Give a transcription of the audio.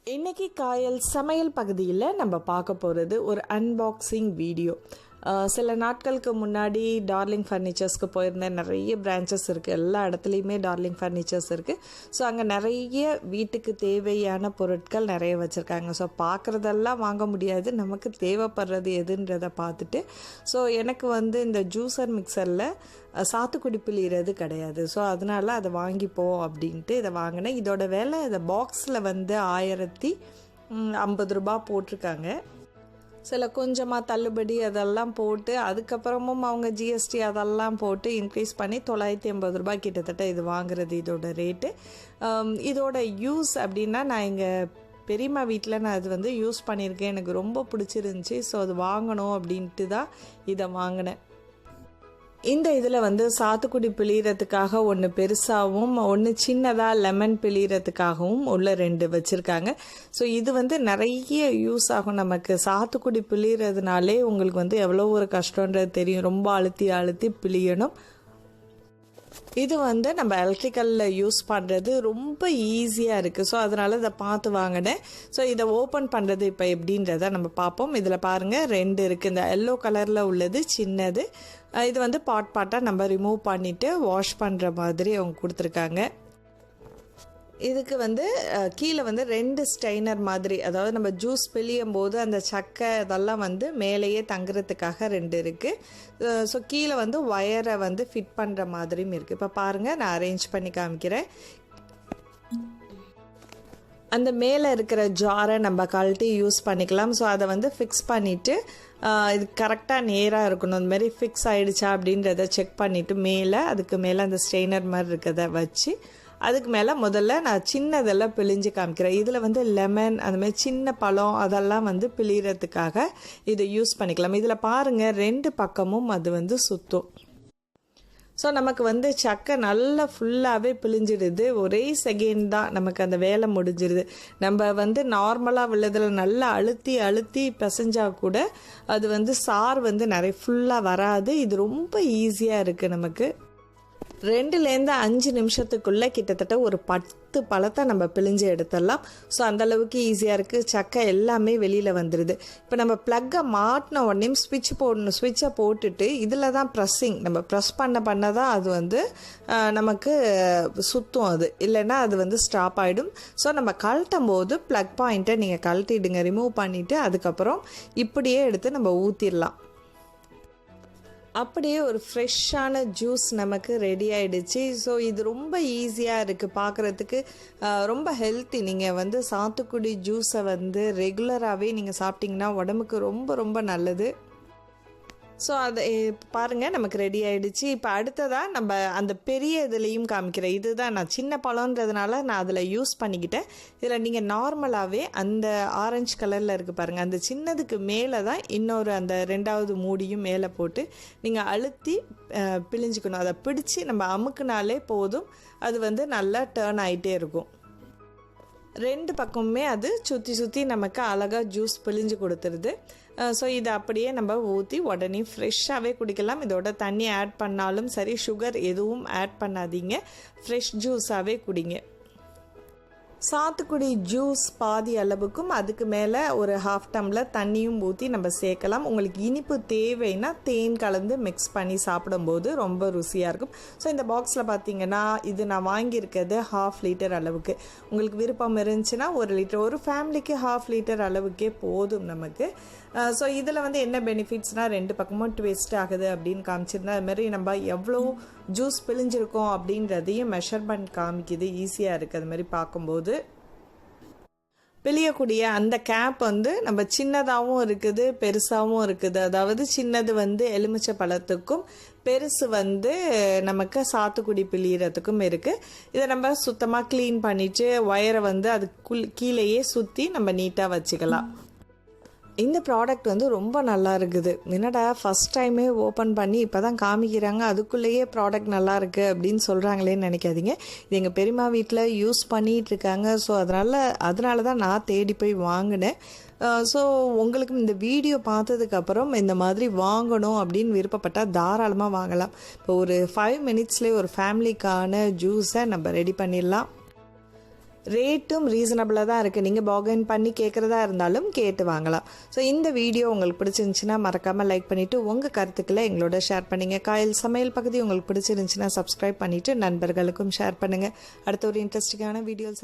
இன்னைக்கு காயல் சமையல் பகுதியில் நம்ம பார்க்க போகிறது ஒரு அன்பாக்சிங் வீடியோ. சில நாட்களுக்கு முன்னாடி டார்லிங் ஃபர்னிச்சர்ஸ்க்கு போயிருந்தேன். நிறைய பிரான்ச்சஸ் இருக்குது, எல்லா இடத்துலையுமே டார்லிங் ஃபர்னிச்சர்ஸ் இருக்குது. ஸோ அங்கே நிறைய வீட்டுக்கு தேவையான பொருட்கள் நிறைய வச்சுருக்காங்க. ஸோ பார்க்குறதெல்லாம் வாங்க முடியாது, நமக்கு தேவைப்படுறது எதுன்றதை பார்த்துட்டு ஸோ எனக்கு இந்த ஜூஸர் மிக்சரில் சாத்துக்குடி பிழிகிறது கிடையாது. ஸோ அதனால் அதை வாங்கிப்போம் அப்படின்ட்டு இதை வாங்கினேன். இதோட விலை இந்த பாக்ஸில் 1050 ரூபா போட்டிருக்காங்க. சில கொஞ்சமாக தள்ளுபடி அதெல்லாம் போட்டு அதுக்கப்புறமும் அவங்க ஜிஎஸ்டி அதெல்லாம் போட்டு இன்க்ரீஸ் பண்ணி 980 ரூபா கிட்டத்தட்ட இது வாங்குறது இதோட ரேட்டு. இதோட யூஸ் அப்படின்னா, நான் எங்கள் பெரியம்மா வீட்டில் நான் அது யூஸ் பண்ணியிருக்கேன், எனக்கு ரொம்ப பிடிச்சிருந்துச்சி. ஸோ அது வாங்கணும் அப்படின்ட்டு தான் இதை வாங்கினேன். இந்த இதில் சாத்துக்குடி பிழிகிறதுக்காக ஒன்று பெருசாகவும் ஒன்று சின்னதாக லெமன் பிழிகிறதுக்காகவும் உள்ள 2 வச்சுருக்காங்க. ஸோ இது நிறைய யூஸ் ஆகும். நமக்கு சாத்துக்குடி பிழிகிறதுனாலே உங்களுக்கு எவ்வளோ ஒரு கஷ்டன்றது தெரியும். ரொம்ப அழுத்தி அழுத்தி பிழியணும். இது நம்ம எலக்ட்ரிக்கலில் யூஸ் பண்ணுறது ரொம்ப ஈஸியாக இருக்குது. ஸோ அதனால் இதை பார்த்து வாங்கினேன். ஸோ இதை ஓப்பன் பண்ணுறது இப்போ எப்படின்றத நம்ம பார்ப்போம். இதில் பாருங்கள் 2 இருக்குது. இந்த எல்லோ கலரில் உள்ளது சின்னது. இது பாட்டாக நம்ம ரிமூவ் பண்ணிவிட்டு வாஷ் பண்ணுற மாதிரி அவங்க கொடுத்துருக்காங்க. இதுக்கு கீழே 2 ஸ்ட்ரெயினர் மாதிரி, அதாவது நம்ம ஜூஸ் பிழியும் போது அந்த சக்கை இதெல்லாம் மேலேயே தங்குறதுக்காக 2 இருக்குது. ஸோ கீழே ஒயரை ஃபிட் பண்ணுற மாதிரியும் இருக்குது. இப்போ பாருங்கள், நான் அரேஞ்ச் பண்ணி காமிக்கிறேன். அந்த மேலே இருக்கிற ஜாரை நம்ம கழட்டி யூஸ் பண்ணிக்கலாம். ஸோ அதை ஃபிக்ஸ் பண்ணிவிட்டு இது கரெக்டாக நேராக இருக்கணும். அந்த மாதிரி ஃபிக்ஸ் ஆகிடுச்சா அப்படின்றத செக் பண்ணிவிட்டு அதுக்கு மேலே அந்த ஸ்ட்ரெயினர் மாதிரி இருக்கிறத வச்சு அதுக்கு மேலே முதல்ல நான் சின்னதெல்லாம் பிழிஞ்சு காமிக்கிறேன். இதில் லெமன் அந்த மாதிரி சின்ன பழம் அதெல்லாம் பிழிகிறதுக்காக இதை யூஸ் பண்ணிக்கலாம். இதில் பாருங்கள் 2 பக்கமும் அது சுற்றும். ஸோ நமக்கு சக்கை நல்லா ஃபுல்லாகவே பிழிஞ்சிடுது. ஒரே செகண்ட் தான் நமக்கு அந்த வேலை முடிஞ்சிடுது. நம்ம நார்மலாக உள்ளதில் நல்லா அழுத்தி அழுத்தி பிசைஞ்சால் கூட அது சார் நிறைய ஃபுல்லாக வராது. இது ரொம்ப ஈஸியாக இருக்குது. நமக்கு 2லேருந்து 5 நிமிஷத்துக்குள்ளே கிட்டத்தட்ட ஒரு 10 பழத்தை நம்ம பிழிஞ்சு எடுத்துடலாம். ஸோ அந்தளவுக்கு ஈஸியாக இருக்குது. சக்கை எல்லாமே வெளியில் வந்துடுது. இப்போ நம்ம ப்ளக்கை மாட்டின உடனே ஸ்விட்ச் போடணும். ஸ்விட்சை போட்டுட்டு இதில் தான் ப்ரெஸ்ஸிங், நம்ம ப்ரெஸ் பண்ண தான் அது நமக்கு சுற்றும். அது இல்லைன்னா அது ஸ்டாப் ஆகிடும். ஸோ நம்ம கழட்டும் போது ப்ளக் பாயிண்ட்டை நீங்கள் கழட்டிடுங்க, ரிமூவ் பண்ணிவிட்டு அதுக்கப்புறம் இப்படியே எடுத்து நம்ம ஊற்றிடலாம். அப்படியே ஒரு ஃப்ரெஷ்ஷான ஜூஸ் நமக்கு ரெடி ஆகிடுச்சு. ஸோ இது ரொம்ப ஈஸியாக இருக்குது பார்க்குறதுக்கு, ரொம்ப ஹெல்த்தி. நீங்கள் சாத்துக்குடி ஜூஸை ரெகுலராகவே நீங்கள் சாப்பிட்டிங்கன்னா உடம்புக்கு ரொம்ப ரொம்ப நல்லது. ஸோ அதை பாருங்கள், நமக்கு ரெடி ஆகிடுச்சு. இப்போ அடுத்ததாக நம்ம அந்த பெரிய இதுலேயும் காமிக்கிறேன். இதுதான் நான் சின்ன பழன்றதுனால நான் அதில் யூஸ் பண்ணிக்கிட்டேன். இதில் நீங்கள் நார்மலாகவே அந்த ஆரஞ்சு கலரில் இருக்குது பாருங்கள், அந்த சின்னதுக்கு மேலே தான் இன்னொரு அந்த 2வது மூடியும் மேலே போட்டு நீங்கள் அழுத்தி பிழிஞ்சிக்கணும். அதை பிடிச்சி நம்ம அமுக்குனாலே போதும், அது நல்லா டேர்ன் ஆகிட்டே இருக்கும். 2 பக்கமுமே அது சுற்றி சுற்றி நமக்கு அழகாக ஜூஸ் பிழிஞ்சு கொடுத்துருது. ஸோ இதை அப்படியே நம்ம ஊற்றி உடனே ஃப்ரெஷ்ஷாகவே குடிக்கலாம். இதோட தண்ணி ஆட் பண்ணாலும் சரி, சுகர் எதுவும் ஆட் பண்ணாதீங்க, ஃப்ரெஷ் ஜூஸாகவே குடிங்க. சாத்துக்குடி ஜூஸ் பாதி அளவுக்கும் அதுக்கு மேலே ஒரு 1/2 டம்ளர் தண்ணியும் ஊற்றி நம்ம சேர்க்கலாம். உங்களுக்கு இனிப்பு தேவைன்னா தேன் கலந்து மிக்ஸ் பண்ணி சாப்பிடும்போது ரொம்ப ருசியாக இருக்கும். ஸோ இந்த பாக்ஸில் பார்த்தீங்கன்னா இது நான் வாங்கியிருக்கிறது 1/2 லிட்டர் அளவுக்கு. உங்களுக்கு விருப்பம் இருந்துச்சுன்னா 1 லிட்டர், ஒரு ஃபேமிலிக்கு 1/2 லிட்டர் அளவுக்கே போதும் நமக்கு. ஸோ இதில் என்ன பெனிஃபிட்ஸ்னால் 2 பக்கமும் ட்விஸ்ட் ஆகுது அப்படின்னு காமிச்சிருந்தா, அதுமாதிரி நம்ம எவ்வளோ ஜூஸ் பிழிஞ்சிருக்கோம் அப்படின்றதையும் மெஷர்மெண்ட் காமிக்குது. ஈஸியாக இருக்குது அதுமாதிரி பார்க்கும்போது. பிழியக்கூடிய அந்த கேப் நம்ம சின்னதாகவும் இருக்குது, பெருசாகவும் இருக்குது. அதாவது சின்னது எலுமிச்சை பழத்துக்கும், பெருசு நமக்கு சாத்துக்குடி பிழியறதுக்கும் இருக்குது. இதை நம்ம சுத்தமாக க்ளீன் பண்ணிவிட்டு ஒயரை அதுக்குள் கீழேயே சுற்றி நம்ம நீட்டாக வச்சுக்கலாம். இந்த ப்ராடக்ட் ரொம்ப நல்லா இருக்குது. என்னடா ஃபஸ்ட் டைமே ஓப்பன் பண்ணி இப்போ தான் காமிக்கிறாங்க, அதுக்குள்ளேயே ப்ராடக்ட் நல்லா இருக்குது அப்படின்னு சொல்கிறாங்களேன்னு நினைக்காதீங்க. இது எங்கள் பெரியம்மா வீட்டில் யூஸ் பண்ணிகிட்ருக்காங்க. ஸோ அதனால தான் நான் தேடி போய் வாங்கினேன். ஸோ உங்களுக்கு இந்த வீடியோ பார்த்ததுக்கப்புறம் இந்த மாதிரி வாங்கணும் அப்படின்னு விருப்பப்பட்டால் தாராளமாக வாங்கலாம். இப்போ ஒரு 5 மினிட்ஸ்லேயே ஒரு ஃபேமிலிக்கான ஜூஸை நம்ம ரெடி பண்ணிடலாம். ரேட்டும் ரீசனபிளாக தான் இருக்குது. நீங்கள் பார்கெயின் பண்ணி கேட்குறதா இருந்தாலும் கேட்டு வாங்கலாம். ஸோ இந்த வீடியோ உங்களுக்கு பிடிச்சிருந்துச்சுன்னா மறக்காமல் லைக் பண்ணிவிட்டு உங்கள் கருத்துக்களை எங்களோட ஷேர் பண்ணுங்க. காயல் சமையல் பகுதி உங்களுக்கு பிடிச்சிருந்துச்சுன்னா சப்ஸ்கிரைப் பண்ணிவிட்டு நண்பர்களுக்கும் ஷேர் பண்ணுங்கள். அடுத்த ஒரு இன்ட்ரெஸ்டிங்கான வீடியோஸ்